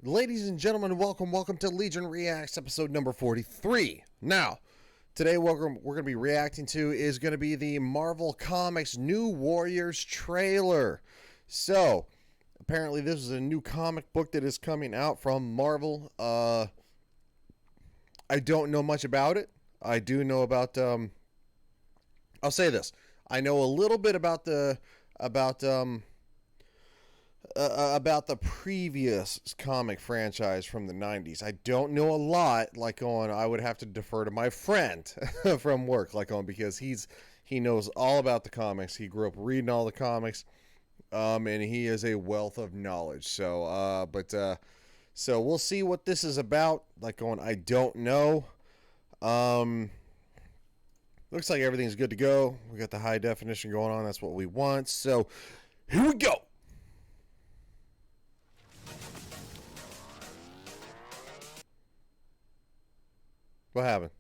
Ladies and gentlemen, welcome to Legion Reacts, episode number 43. Now, today what we're going to be reacting to is going to be the Marvel Comics New Warriors trailer. So, apparently this is a new comic book that is coming out from Marvel. I don't know much about it. I do know about, I'll say this. I know a little bit about the previous comic franchise from the 90s. I don't know a lot, I would have to defer to my friend from work, because he knows all about the comics. He grew up reading all the comics, and he is a wealth of knowledge. So we'll see what this is about. I don't know. Looks like everything's good to go. We got the high definition going on. That's what we want. So here we go. What happened?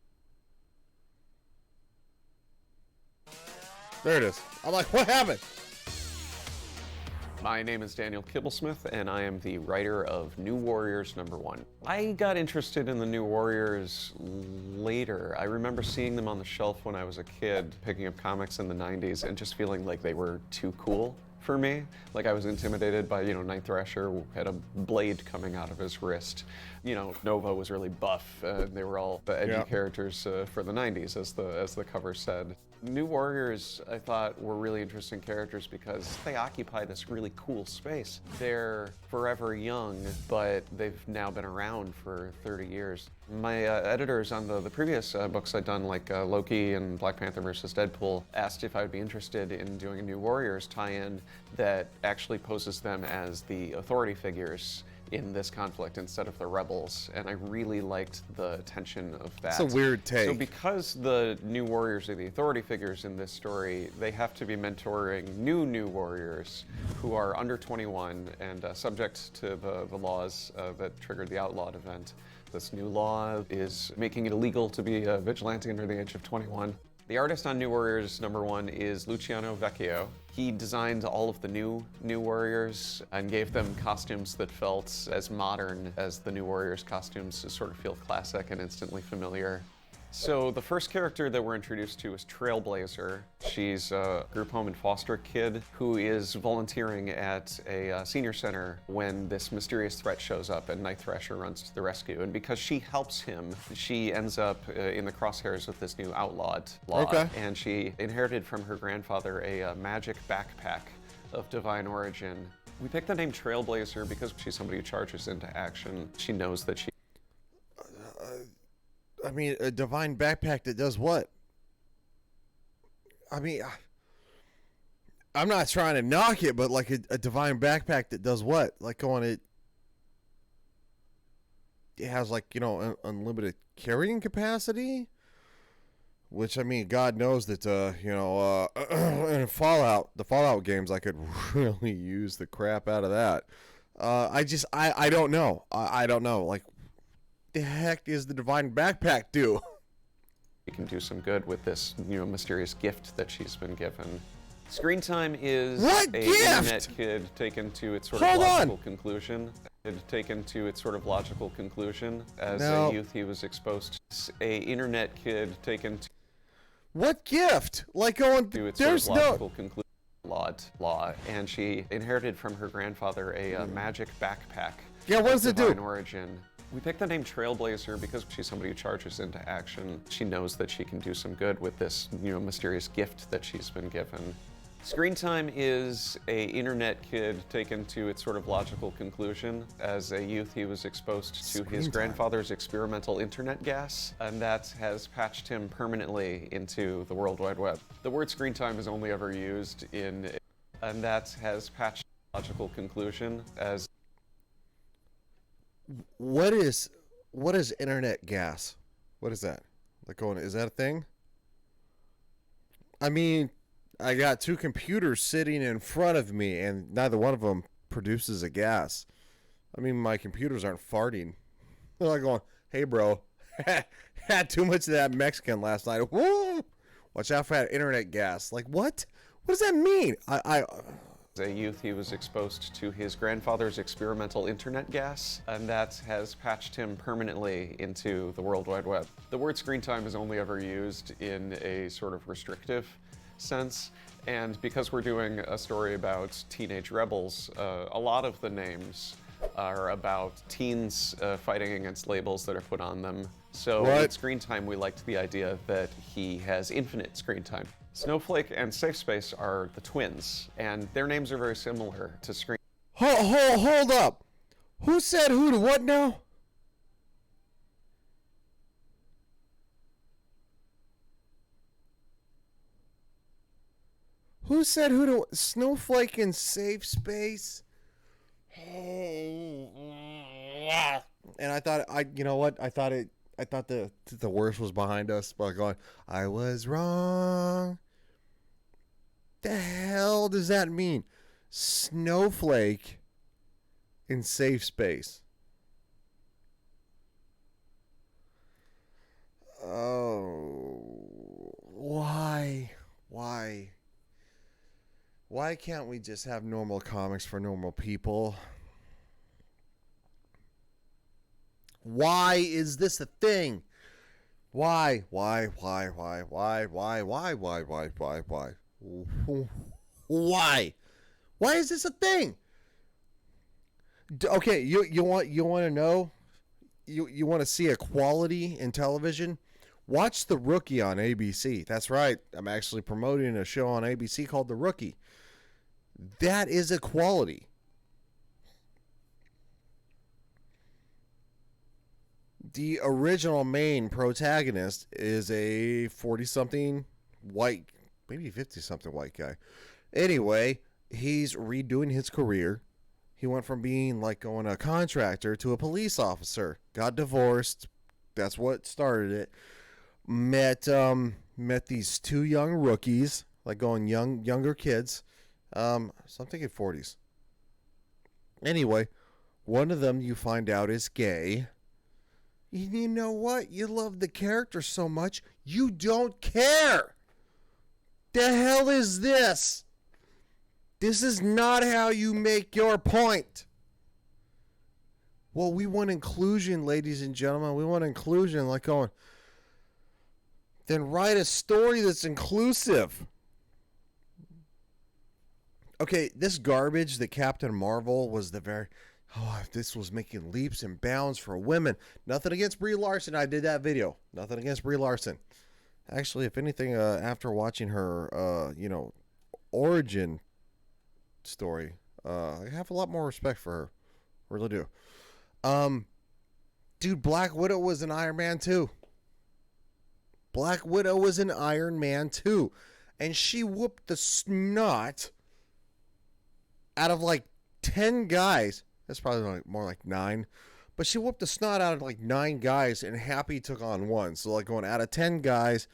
There it is. I'm like, what happened? My name is Daniel Kibblesmith, and I am the writer of New Warriors #1. I got interested in the New Warriors later. I remember seeing them on the shelf when I was a kid, picking up comics in the 90s, and just feeling like they were too cool for me. I was intimidated by, Night Thrasher who had a blade coming out of his wrist. Nova was really buff. They were all edgy characters for the 90s, as the cover said. New Warriors, I thought, were really interesting characters because they occupy this really cool space. They're forever young, but they've now been around for 30 years. My editors on the previous books I'd done, like Loki and Black Panther vs. Deadpool, asked if I'd be interested in doing a New Warriors tie-in that actually poses them as the authority figures in this conflict instead of the rebels, and I really liked the tension of that. It's a weird take. So because the New Warriors are the authority figures in this story, they have to be mentoring New Warriors who are under 21 and subject to the laws that triggered the Outlawed event. This new law is making it illegal to be a vigilante under the age of 21. The artist on New Warriors #1 is Luciano Vecchio. He designed all of the New Warriors and gave them costumes that felt as modern as the New Warriors costumes to sort of feel classic and instantly familiar. So the first character that we're introduced to is TRAILBLAZER. She's a group home and foster kid who is volunteering at a senior center when this mysterious threat shows up and Night Thrasher runs to the rescue. And because she helps him, she ends up in the crosshairs of this new outlawed law. Okay. And she inherited from her grandfather a magic backpack of divine origin. We picked the name TRAILBLAZER because she's somebody who charges into action. She knows that she... a divine backpack that does what? I'm not trying to knock it, but a divine backpack that does what? It has unlimited carrying capacity, which God knows that in Fallout, the Fallout games, I could really use the crap out of that. I don't know. I don't know. The heck is the divine backpack do? She can do some good with this, mysterious gift that she's been given. Screen Time is what a gift? internet kid taken to its sort of logical conclusion. Taken to its sort of logical conclusion. As a youth, he was exposed to a internet kid taken to... What gift? To its there's sort of logical conclusion. Law, and she inherited from her grandfather a magic backpack. Yeah, what does it do? Origin. We picked the name TRAILBLAZER because she's somebody who charges into action. She knows that she can do some good with this, mysterious gift that she's been given. Screen Time is a internet kid taken to its sort of logical conclusion. As a youth, he was exposed to his grandfather's experimental internet gas, and that has patched him permanently into the World Wide Web. The word Screen Time is only ever used in, and that has patched logical conclusion as... What is internet gas? What is that? Is that a thing? I got two computers sitting in front of me, and neither one of them produces a gas. My computers aren't farting. They're going, hey, bro, had too much of that Mexican last night. Woo! Watch out for that internet gas. What? What does that mean? As a youth, he was exposed to his grandfather's experimental internet gas, and that has patched him permanently into the World Wide Web. The word screen time is only ever used in a sort of restrictive sense, and because we're doing a story about teenage rebels, a lot of the names are about teens fighting against labels that are put on them. So with screen time, we liked the idea that he has infinite screen time. Snowflake and SAFESPACE are the twins, and their names are very similar to Screen. Hold up. Who said who to what now? Who said who to Snowflake and SAFESPACE? And I thought you know what? I thought the worst was behind us by going, I was wrong. The hell does that mean? Snowflake in SAFESPACE. Oh, why? Why can't we just have normal comics for normal people? Why is this a thing? Why? Why is this a thing? Okay, you want to know? You want to see equality in television? Watch The Rookie on ABC. That's right. I'm actually promoting a show on ABC called The Rookie. That is equality. The original main protagonist is a 40-something white, maybe 50-something white guy. Anyway, he's redoing his career. He went from being like going a contractor to a police officer. Got divorced. That's what started it. Met these two young rookies, like going younger kids. So I'm thinking 40s. Anyway, one of them you find out is gay. You know what? You love the character so much, you don't care. The hell is this? This is not how you make your point. Well, we want inclusion, ladies and gentlemen. We want inclusion, like going, then write a story that's inclusive. Okay, this garbage that Captain Marvel was this was making leaps and bounds for women. Nothing against Brie Larson. I did that video. Nothing against Brie Larson. Actually, if anything, after watching her, origin story, I have a lot more respect for her. Really do. Dude, Black Widow was an Iron Man too. Black Widow was an Iron Man too. And she whooped the snot out of like 10 guys. That's probably more like 9. But she whooped the snot out of like 9 guys, and Happy took on 1. So like going out of 10 guys,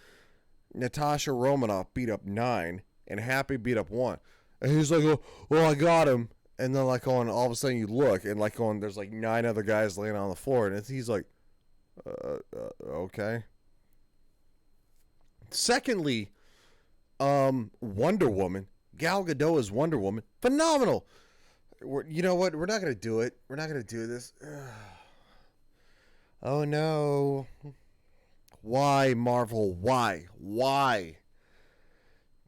Natasha Romanoff beat up 9, and Happy beat up 1. And he's like, oh, I got him. And then like going, all of a sudden you look, and like going, there's like 9 other guys laying on the floor, and he's like, okay. Secondly, Wonder Woman. Gal Gadot is Wonder Woman. Phenomenal. You know what? We're not going to do it. We're not going to do this. Oh, no. Why, Marvel? Why?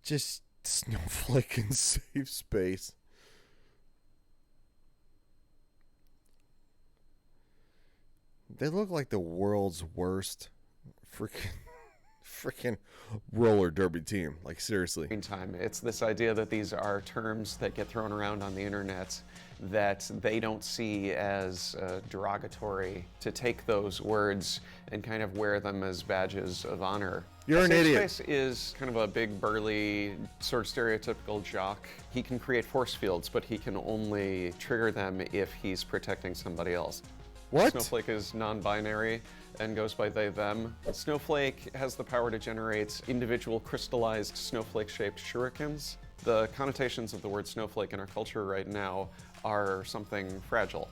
Just Snowflake and SAFESPACE. They look like the world's worst freaking roller derby team. Like, seriously. Time. It's this idea that these are terms that get thrown around on the internet that they don't see as derogatory, to take those words and kind of wear them as badges of honor. You're an idiot. SafeSpace is kind of a big, burly, sort of stereotypical jock. He can create force fields, but he can only trigger them if he's protecting somebody else. What? Snowflake is non-binary and goes by they, them. Snowflake has the power to generate individual crystallized snowflake-shaped shurikens. The connotations of the word snowflake in our culture right now are something fragile.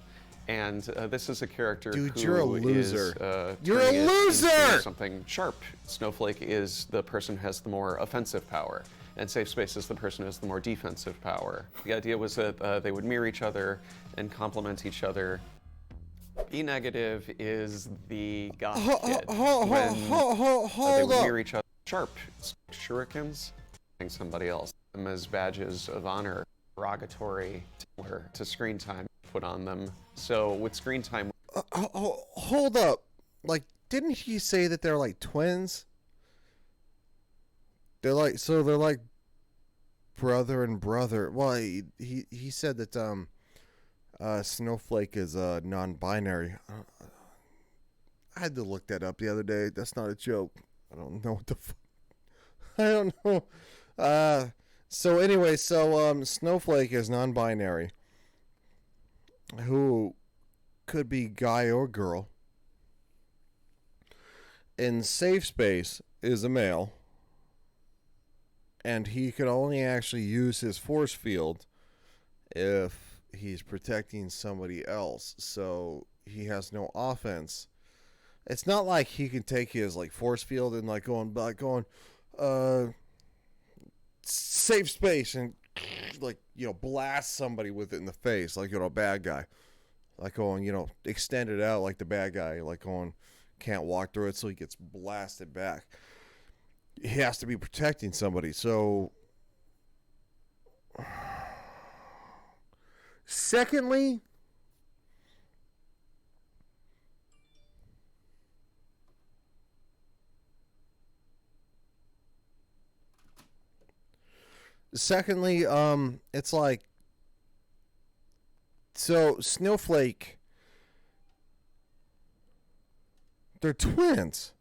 And this is a character Dude, who you're a loser. is You're a loser! something sharp. Snowflake is the person who has the more offensive power. and SAFESPACE is the person who has the more defensive power. The idea was that they would mirror each other and complement each other. E negative is the goth kid. Hold They would up. mirror each other. Sharp shurikens, somebody else. Them as badges of honor, derogatory, similar to screen time put on them. So with screen time, Hold up. Like, didn't he say that they're like twins? They're like brother and brother. Well, he said that Snowflake is non-binary. I had to look that up the other day. That's not a joke. I don't know what the I don't know. So anyway, Snowflake is non-binary, who could be guy or girl. And SAFESPACE is a male, and he could only actually use his force field if he's protecting somebody else. So he has no offense. It's not like he can take his like force field and like going SAFESPACE and like, you know, blast somebody with it in the face, like, you know, a bad guy, like going, you know, extend it out like the bad guy, like going can't walk through it, so he gets blasted back. He has to be protecting somebody. So secondly, it's like, so Snowflake, they're twins.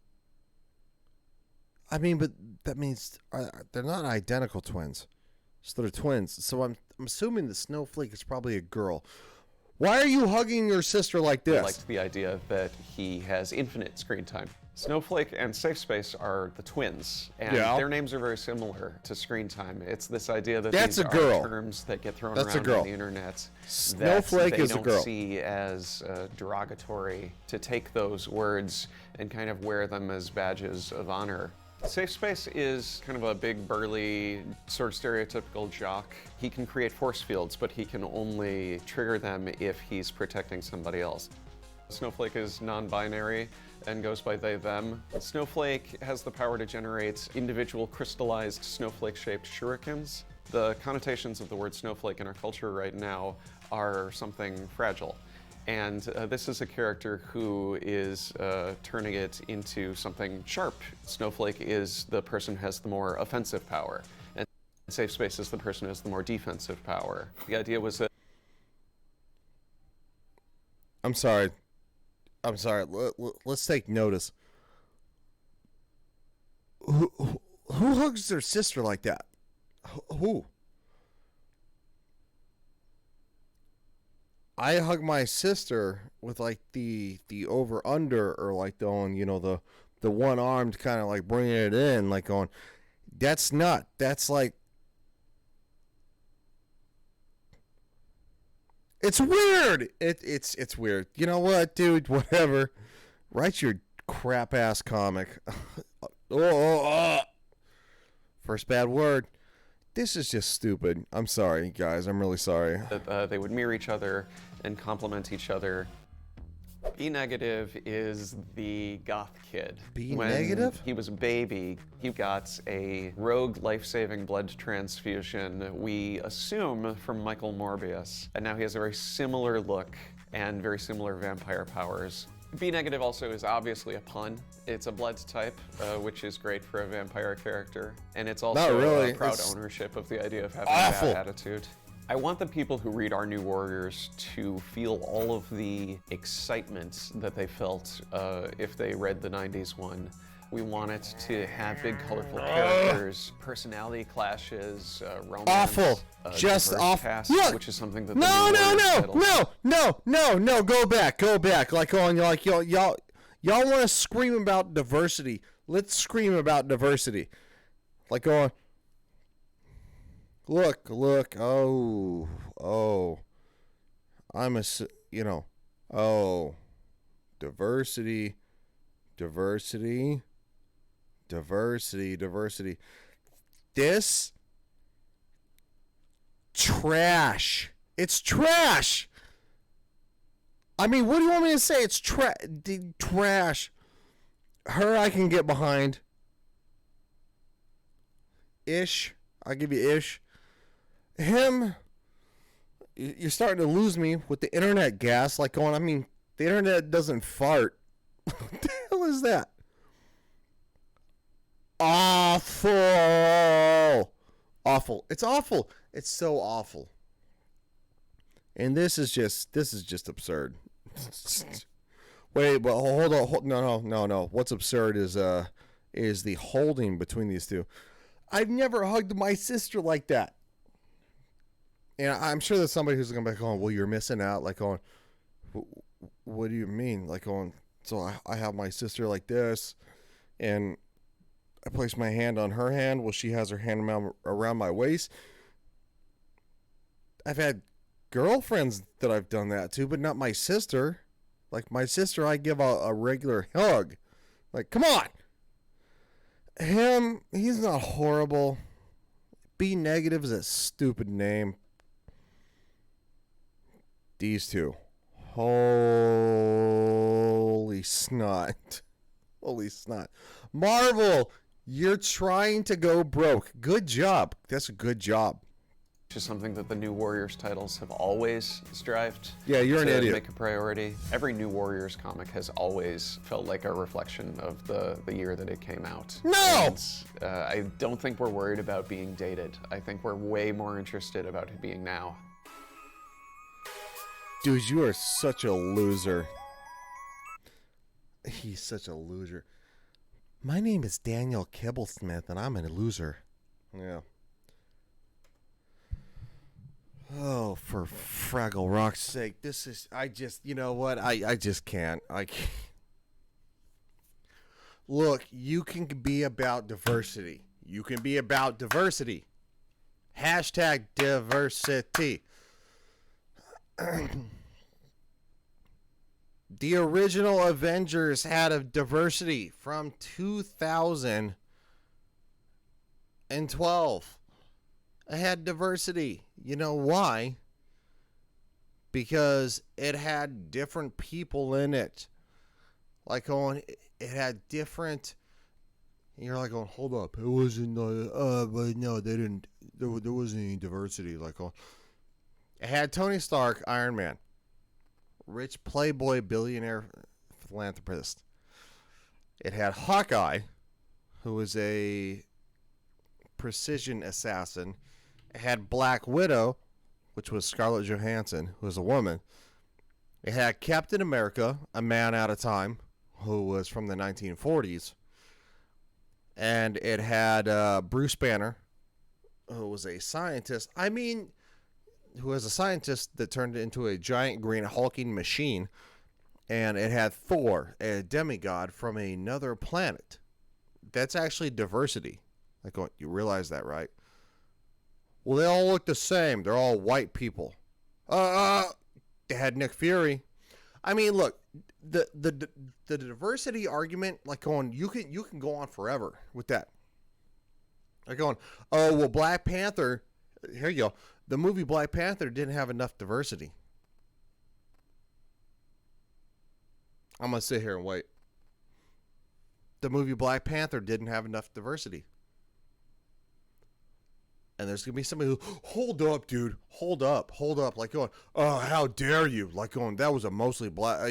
I mean, but that means they're not identical twins. So they're twins. So I'm assuming the Snowflake is probably a girl. Why are you hugging your sister like this? I liked the idea that he has infinite screen time. Snowflake and SAFESPACE are the twins, and their names are very similar to screen time. It's this idea that That's these a girl. are terms that get thrown That's a around girl. on the internet Snowflake that they is a don't girl. see as derogatory, to take those words and kind of wear them as badges of honor. SAFESPACE is kind of a big, burly, sort of stereotypical jock. He can create force fields, but he can only trigger them if he's protecting somebody else. Snowflake is non-binary and goes by they, them. Snowflake has the power to generate individual crystallized snowflake-shaped shurikens. The connotations of the word snowflake in our culture right now are something fragile. And this is a character who is turning it into something sharp. Snowflake is the person who has the more offensive power, and SAFESPACE is the person who has the more defensive power. The idea was that... I'm sorry. Let's take notice. Who hugs their sister like that? Who? I hug my sister with like the over under, or like the on, you know, the one armed kind of like bringing it in, like going. That's like. It's weird. It's weird. You know what, dude? Whatever. Write your crap ass comic. First bad word. This is just stupid. I'm sorry, guys. I'm really sorry. They would mirror each other and complement each other. B negative is the goth kid. B negative? When he was a baby, he got a rogue life-saving blood transfusion, we assume from Michael Morbius. And now he has a very similar look and very similar vampire powers. B negative also is obviously a pun. It's a blood type, which is great for a vampire character. And it's also Not really. a proud It's ownership of the idea of having awful. a bad attitude. I want the people who read our New Warriors to feel all of the excitement that they felt if they read the 90s one. We want it to have big, colorful characters, personality clashes, romance. Awful. Just diverse awful. cast, Look. which is something that No, the no. Go back. Like on, like y'all want to scream about diversity. Let's scream about diversity. Like on. Look. Oh. I'm a, you know. Oh. Diversity. This trash. It's trash. I mean, what do you want me to say? It's trash. Her, I can get behind. Ish. I'll give you ish. Him, you're starting to lose me with the internet gas. Like going, I mean, the internet doesn't fart. What the hell is that? Awful. Awful. It's awful. It's so awful. And this is just absurd. Wait, but hold on. No. What's absurd is the holding between these two. I've never hugged my sister like that. And I'm sure there's somebody who's going to be going, well, you're missing out. Like, going, what do you mean? Like, going, so I have my sister like this, and I place my hand on her hand. Well, she has her hand around my waist. I've had girlfriends that I've done that to, but not my sister. Like, my sister, I give a regular hug. Like, come on. Him, he's not horrible. B negative is a stupid name. These two. Holy snot. Holy snot. Marvel, you're trying to go broke. Good job. That's a good job. Which is something that the New Warriors titles have always strived you're an idiot. Make a priority. Every New Warriors comic has always felt like a reflection of the year that it came out. No! And, I don't think we're worried about being dated. I think we're way more interested about it being now. Dude, you are such a loser. He's such a loser. My name is Daniel Kibblesmith, and I'm a loser. Yeah. Oh, for Fraggle Rock's sake. This is, you know what? I just can't. I can't. Look, you can be about diversity. You can be about diversity. Hashtag diversity. The original Avengers had a diversity from 2012. It had diversity. You know why? Because it had different people in it. Like, it had different. You're like, hold up. It wasn't, but no, they didn't. There wasn't any diversity. Like, it had Tony Stark, Iron Man, rich playboy billionaire philanthropist. It had Hawkeye, who was a precision assassin. It had Black Widow, which was Scarlett Johansson, who was a woman. It had Captain America, a man at a time, who was from the 1940s. And it had Bruce Banner, who was a scientist. I mean, who was a scientist that turned into a giant green hulking machine. And it had Thor, a demigod from another planet. That's actually diversity. Like, you realize that, right? Well, they all look the same. They're all white people. They had Nick Fury. I mean, look, the diversity argument, like, you can go on forever with that. Like, oh well, Black Panther. Here you go. The movie Black Panther didn't have enough diversity. I'm gonna sit here and wait. The movie Black Panther didn't have enough diversity. And there's going to be somebody who, hold up, dude. Hold up. Like, going, oh, how dare you? Like, going, that was a mostly black,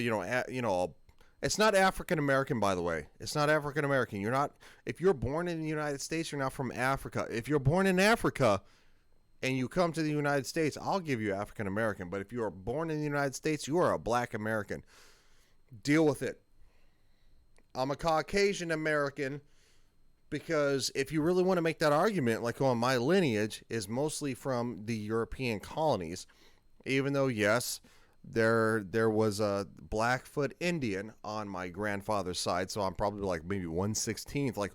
it's not African American, by the way. It's not African American. If you're born in the United States, you're not from Africa. If you're born in Africa and you come to the United States, I'll give you African American. But if you are born in the United States, you are a black American. Deal with it. I'm a Caucasian American. Because if you really want to make that argument, like, my lineage is mostly from the European colonies, even though, yes, there was a Blackfoot Indian on my grandfather's side, so I'm probably like maybe 1/16th, like,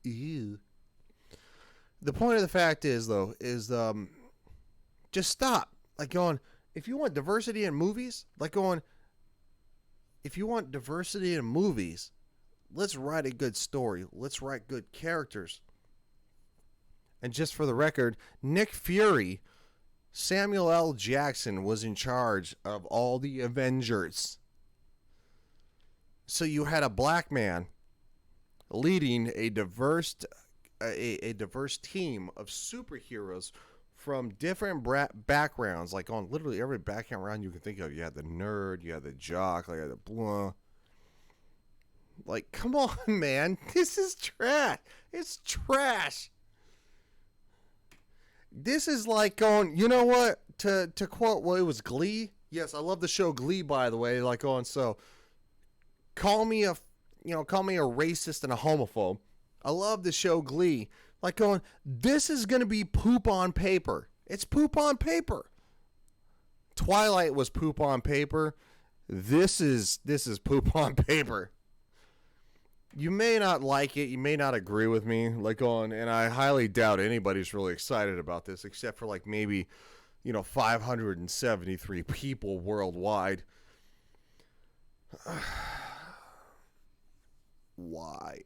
ew. The point of the fact is, though, just stop. Like, if you want diversity in movies, let's write a good story. Let's write good characters. And just for the record, Nick Fury Samuel L. Jackson was in charge of all the Avengers. So you had a black man leading a diverse team of superheroes from different backgrounds, like on literally every background you can think of. You had the nerd, you had the jock, you had the blah. Like, come on, man. This is trash. It's trash. This is like going, you know what? To quote, well, it was Glee. Yes, I love the show Glee, by the way. Like going, so call me a racist and a homophobe. I love the show Glee. Like going, this is going to be poop on paper. It's poop on paper. Twilight was poop on paper. This is poop on paper. You may not like it. You may not agree with me. Like going, and I highly doubt anybody's really excited about this, except for like maybe, 573 people worldwide. Why?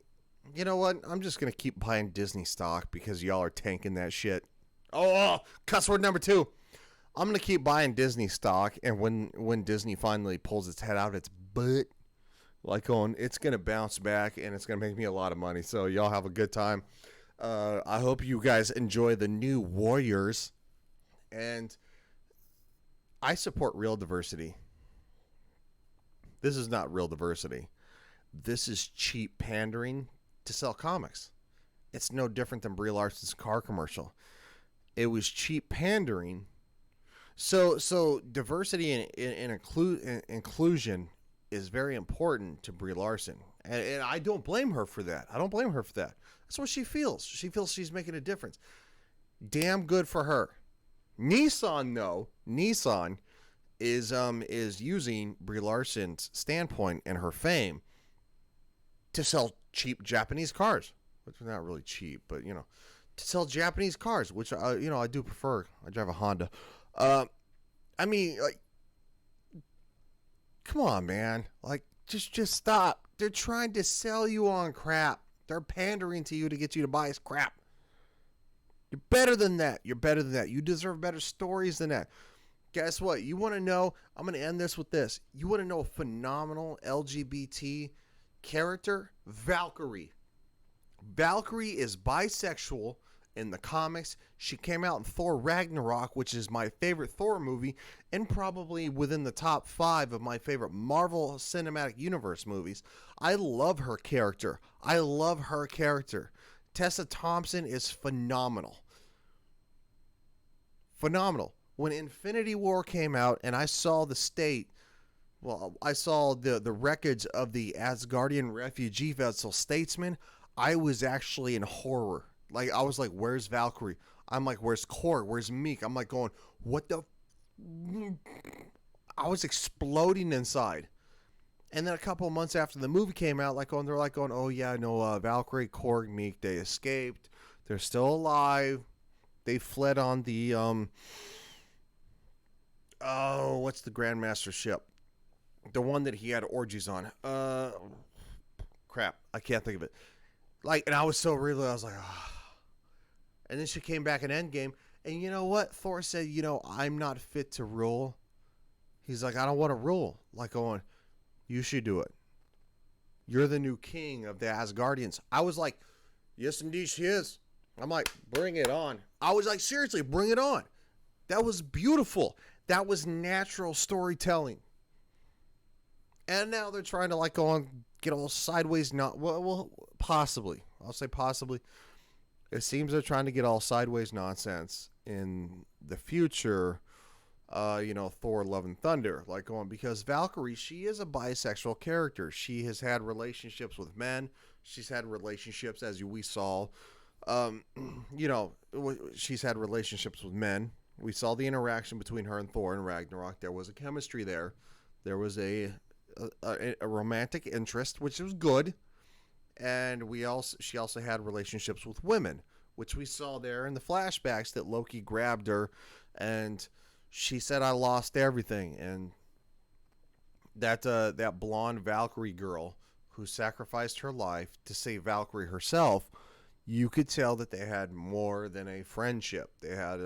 You know what? I'm just going to keep buying Disney stock because y'all are tanking that shit. Oh, cuss word number 2. I'm going to keep buying Disney stock, and when Disney finally pulls its head out its butt, like going, it's going to bounce back, and it's going to make me a lot of money. So y'all have a good time. I hope you guys enjoy the new Warriors, and I support real diversity. This is not real diversity. This is cheap pandering to sell comics. It's no different than Brie Larson's car commercial. It was cheap pandering. So diversity and inclusion is very important to Brie Larson. And I don't blame her for that. That's what she feels. She feels she's making a difference. Damn good for her. Nissan is using Brie Larson's standpoint and her fame to sell cheap Japanese cars, which are not really cheap, but to sell Japanese cars, which I do prefer. I drive a Honda. I mean, like, come on, man. Like, just stop. They're trying to sell you on crap. They're pandering to you to get you to buy his crap. You're better than that. You deserve better stories than that. Guess what? You want to know? I'm going to end this with this. You want to know a phenomenal LGBT character? Valkyrie. Valkyrie is bisexual in the comics. She came out in Thor Ragnarok, which is my favorite Thor movie, and probably within the top 5 of my favorite Marvel Cinematic Universe movies. I love her character. Tessa Thompson is phenomenal. When Infinity War came out and I saw the I saw the wreckage of the Asgardian refugee vessel Statesman, I was actually in horror. Like, I was like, where's Valkyrie? I'm like, where's Korg? Where's Meek? I'm like going, what the? I was exploding inside. And then a couple of months after the movie came out, they're like going, oh yeah, no, Valkyrie, Korg, Meek, they escaped. They're still alive. They fled on the, what's the Grandmaster ship? The one that he had orgies on. Crap, I can't think of it. And I was so really, I was like, ah. And then she came back in Endgame, and you know what? Thor said, I'm not fit to rule. He's like, I don't want to rule. You should do it. You're the new king of the Asgardians. I was like, yes, indeed she is. I'm like, bring it on. I was like, seriously, bring it on. That was beautiful. That was natural storytelling. And now they're trying to go on, get all sideways. Possibly. I'll say possibly. It seems they're trying to get all sideways nonsense in the future. Thor Love and Thunder, because Valkyrie, she is a bisexual character. She has had relationships with men. She's had relationships, as we saw. She's had relationships with men. We saw the interaction between her and Thor in Ragnarok. There was a chemistry there. There was a romantic interest, which was good. And she also had relationships with women, which we saw there in the flashbacks that Loki grabbed her and she said, I lost everything. And that blonde Valkyrie girl who sacrificed her life to save Valkyrie herself, you could tell that they had more than a friendship. They had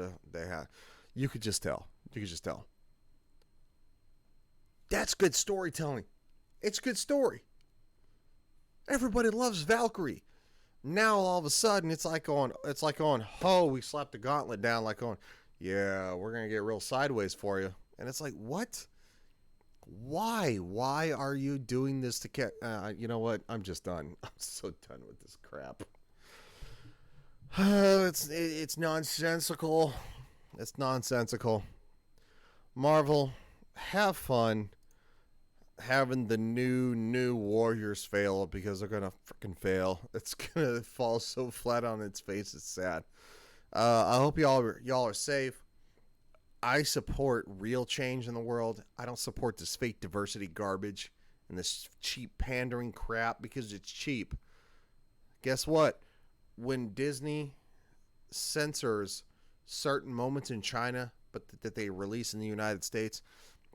You could just tell. You could just tell. That's good storytelling. It's good story. Everybody loves Valkyrie. Now all of a sudden it's like on we slapped the gauntlet down, like on, yeah, we're gonna get real sideways for you. And it's like, what? Why are you doing this to you know what? I'm just done. I'm so done with this crap. It's nonsensical. It's nonsensical. Marvel, have fun having the new Warriors fail, because they're gonna freaking fail. It's gonna fall so flat on its face. It's sad. I hope y'all are safe. I support real change in the world. I don't support this fake diversity garbage and this cheap pandering crap, because it's cheap. Guess what? When Disney censors certain moments in China, but that they release in the United States,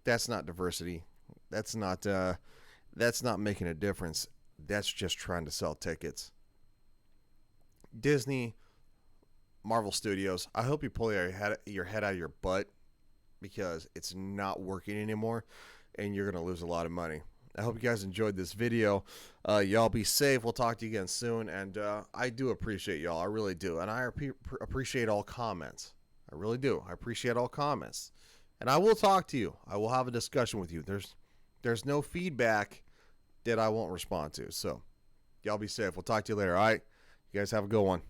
that's not diversity. That's not making a difference. That's just trying to sell tickets. Disney, Marvel Studios, I hope you pull your head out of your butt, because it's not working anymore and you're going to lose a lot of money. I hope you guys enjoyed this video. Y'all be safe. We'll talk to you again soon. And I do appreciate y'all. I really do. And I appreciate all comments. I really do. I appreciate all comments. And I will talk to you. I will have a discussion with you. There's no feedback that I won't respond to. So y'all be safe. We'll talk to you later. All right. You guys have a good one.